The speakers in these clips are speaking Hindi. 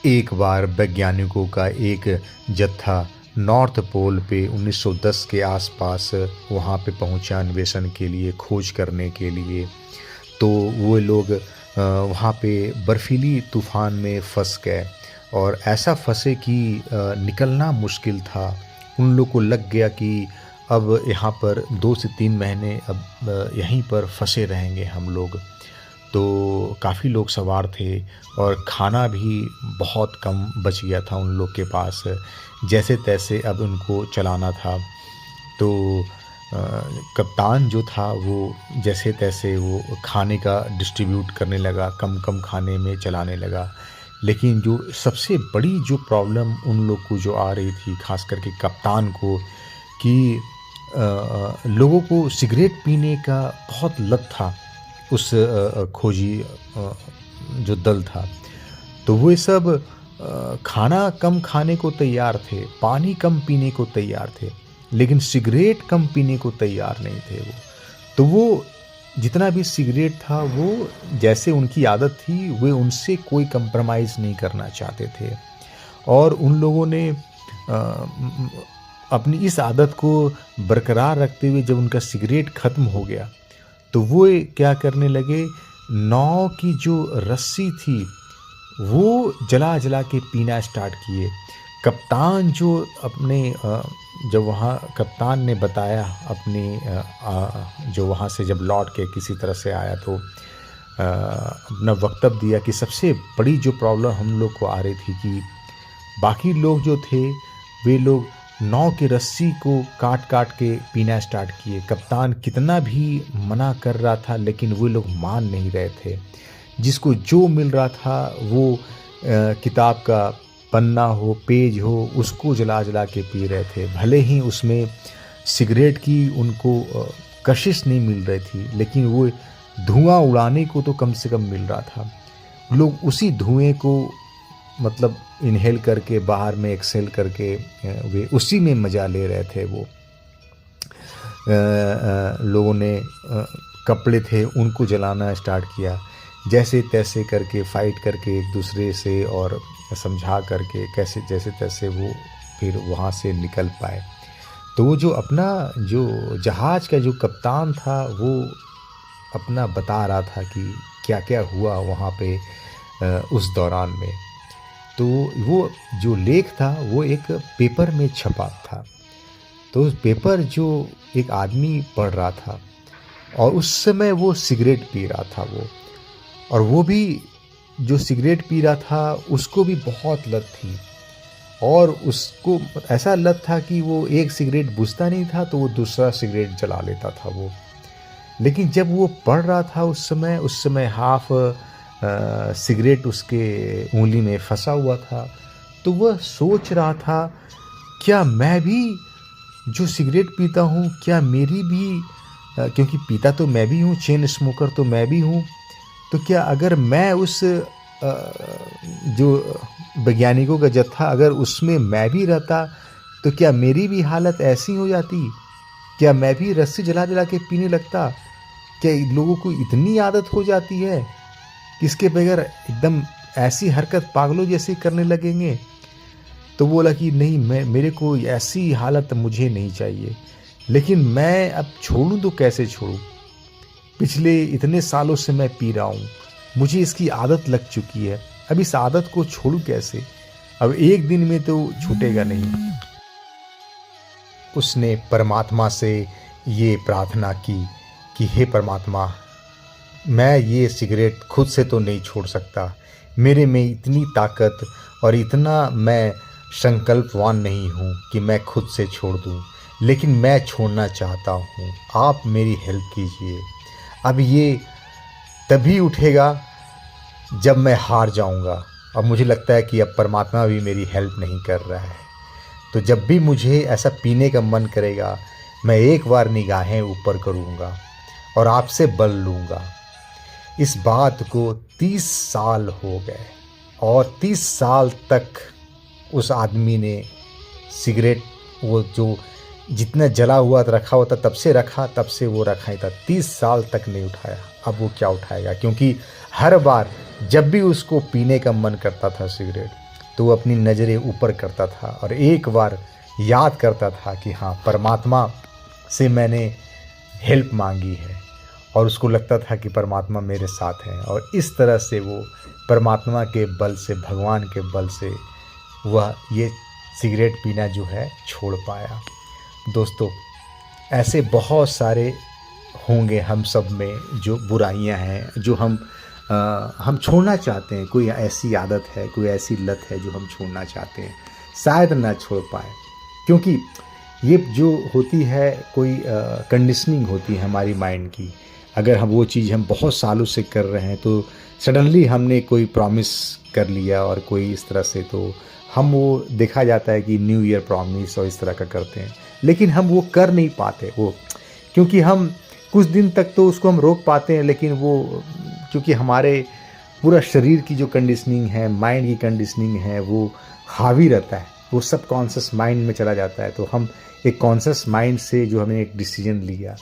एक बार वैज्ञानिकों का एक जत्था नॉर्थ पोल पे 1910 के आसपास वहाँ पे पहुँचा अन्वेषण के लिए, खोज करने के लिए। तो वो लोग वहाँ पे बर्फीली तूफ़ान में फँस गए और ऐसा फँसे कि निकलना मुश्किल था। उन लोग को लग गया कि अब यहाँ पर 2 से 3 महीने अब यहीं पर फँसे रहेंगे हम लोग। तो काफ़ी लोग सवार थे और खाना भी बहुत कम बच गया था उन लोग के पास। जैसे-तैसे अब उनको चलाना था। तो अ, कप्तान जो था वो जैसे-तैसे वो खाने का डिस्ट्रीब्यूट करने लगा, कम-कम खाने में चलाने लगा। लेकिन जो सबसे बड़ी जो प्रॉब्लम उन लोग को जो आ रही थी, ख़ास करके कप्तान को, कि लोगों को सिगरेट पीने का बहुत लत था उस खोजी जो दल था। तो वो सब खाना कम खाने को तैयार थे, पानी कम पीने को तैयार थे, लेकिन सिगरेट कम पीने को तैयार नहीं थे वो। तो वो जितना भी सिगरेट था वो जैसे उनकी आदत थी, वे उनसे कोई कंप्रोमाइज़ नहीं करना चाहते थे। और उन लोगों ने अपनी इस आदत को बरकरार रखते हुए जब उनका सिगरेट ख़त्म हो गया, तो वो क्या करने लगे, नाव की जो रस्सी थी वो जला-जला के पीना स्टार्ट किए। कप्तान जो अपने जब वहाँ कप्तान ने बताया अपने जो वहाँ से जब लौट के किसी तरह से आया, तो अपना वक्तव्य दिया कि सबसे बड़ी जो प्रॉब्लम हम लोग को आ रही थी कि बाकी लोग जो थे वे लोग नाव की रस्सी को काट-काट के पीना स्टार्ट किए। कप्तान कितना भी मना कर रहा था लेकिन वो लोग मान नहीं रहे थे। जिसको जो मिल रहा था वो किताब का पन्ना हो, पेज हो, उसको जला-जला के पी रहे थे। भले ही उसमें सिगरेट की उनको कशिश नहीं मिल रही थी, लेकिन वो धुआँ उड़ाने को तो कम से कम मिल रहा था। लोग उसी धुएँ को मतलब इन्हेल करके बाहर में एक्सहेल करके वे उसी में मज़ा ले रहे थे वो। लोगों ने कपड़े थे उनको जलाना स्टार्ट किया। जैसे-तैसे करके फ़ाइट करके एक दूसरे से और समझा करके कैसे जैसे-तैसे वो फिर वहाँ से निकल पाए। तो वो जो अपना जो जहाज़ का जो कप्तान था वो अपना बता रहा था कि क्या-क्या हुआ वहाँ पे उस दौरान में। तो वो जो लेख था वो एक पेपर में छपा था। तो उस पेपर जो एक आदमी पढ़ रहा था और उस समय वो सिगरेट पी रहा था वो। और वो भी जो सिगरेट पी रहा था उसको भी बहुत लत थी और उसको ऐसा लत था कि वो एक सिगरेट बुझता नहीं था तो वो दूसरा सिगरेट जला लेता था वो। लेकिन जब वो पढ़ रहा था उस समय हाफ सिगरेट उसके उँगली में फंसा हुआ था, तो वह सोच रहा था, क्या मैं भी जो सिगरेट पीता हूँ, क्या मेरी भी क्योंकि पीता तो मैं भी हूँ, चेन स्मोकर तो मैं भी हूँ, तो क्या अगर मैं उस जो वैज्ञानिकों का जत्था अगर उसमें मैं भी रहता, तो क्या मेरी भी हालत ऐसी हो जाती? क्या मैं भी रस्सी जला-जला के पीने लगता? क्या लोगों को इतनी आदत हो जाती है कि इसके बगैर एकदम ऐसी हरकत पागलों जैसी करने लगेंगे? तो बोला कि नहीं, मेरे को ऐसी हालत मुझे नहीं चाहिए, लेकिन मैं अब छोड़ूँ तो कैसे छोड़ूँ? पिछले इतने सालों से मैं पी रहा हूँ, मुझे इसकी आदत लग चुकी है, अब इस आदत को छोड़ूँ कैसे? अब एक दिन में तो छूटेगा नहीं। उसने परमात्मा से ये प्रार्थना की कि हे परमात्मा, मैं ये सिगरेट खुद से तो नहीं छोड़ सकता, मेरे में इतनी ताकत और इतना मैं संकल्पवान नहीं हूँ कि मैं खुद से छोड़ दूँ, लेकिन मैं छोड़ना चाहता हूँ, आप मेरी हेल्प कीजिए। अब ये तभी उठेगा जब मैं हार जाऊँगा और मुझे लगता है कि अब परमात्मा भी मेरी हेल्प नहीं कर रहा है। तो जब भी मुझे ऐसा पीने का मन करेगा, मैं एक बार निगाहें ऊपर करूँगा और आपसे बल लूँगा। इस बात को 30 साल हो गए और 30 साल तक उस आदमी ने सिगरेट वो जो जितना जला हुआ रखा हुआ था तब से रखा, तब से वो रखा ही था, 30 साल तक नहीं उठाया। अब वो क्या उठाएगा, क्योंकि हर बार जब भी उसको पीने का मन करता था सिगरेट, तो वो अपनी नज़रें ऊपर करता था और एक बार याद करता था कि हाँ, परमात्मा से मैंने हेल्प मांगी है, और उसको लगता था कि परमात्मा मेरे साथ है, और इस तरह से वो परमात्मा के बल से, भगवान के बल से वह ये सिगरेट पीना जो है छोड़ पाया। दोस्तों, ऐसे बहुत सारे होंगे हम सब में जो बुराइयां हैं जो हम छोड़ना चाहते हैं। कोई ऐसी आदत है, कोई ऐसी लत है जो हम छोड़ना चाहते हैं, शायद ना छोड़ पाए, क्योंकि ये जो होती है कोई कंडीशनिंग होती है हमारी माइंड की। अगर हम वो चीज़ हम बहुत सालों से कर रहे हैं, तो सडनली हमने कोई प्रॉमिस कर लिया और कोई इस तरह से, तो हम वो देखा जाता है कि न्यू ईयर प्रॉमिस और इस तरह का करते हैं, लेकिन हम वो कर नहीं पाते वो, क्योंकि हम कुछ दिन तक तो उसको हम रोक पाते हैं, लेकिन वो क्योंकि हमारे पूरा शरीर की जो कंडीशनिंग है, माइंड की कंडीशनिंग है, वो हावी रहता है, वो सब कॉन्शियस माइंड में चला जाता है। तो हम एक कॉन्शियस माइंड से जो हमने एक डिसीजन लिया,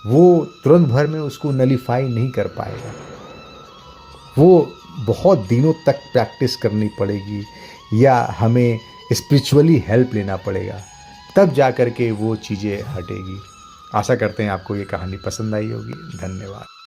वो तुरंत भर में उसको नलीफाई नहीं कर पाएगा। वो बहुत दिनों तक प्रैक्टिस करनी पड़ेगी, या हमें स्पिरिचुअली हेल्प लेना पड़ेगा, तब जा कर के वो चीज़ें हटेगी। आशा करते हैं आपको ये कहानी पसंद आई होगी। धन्यवाद।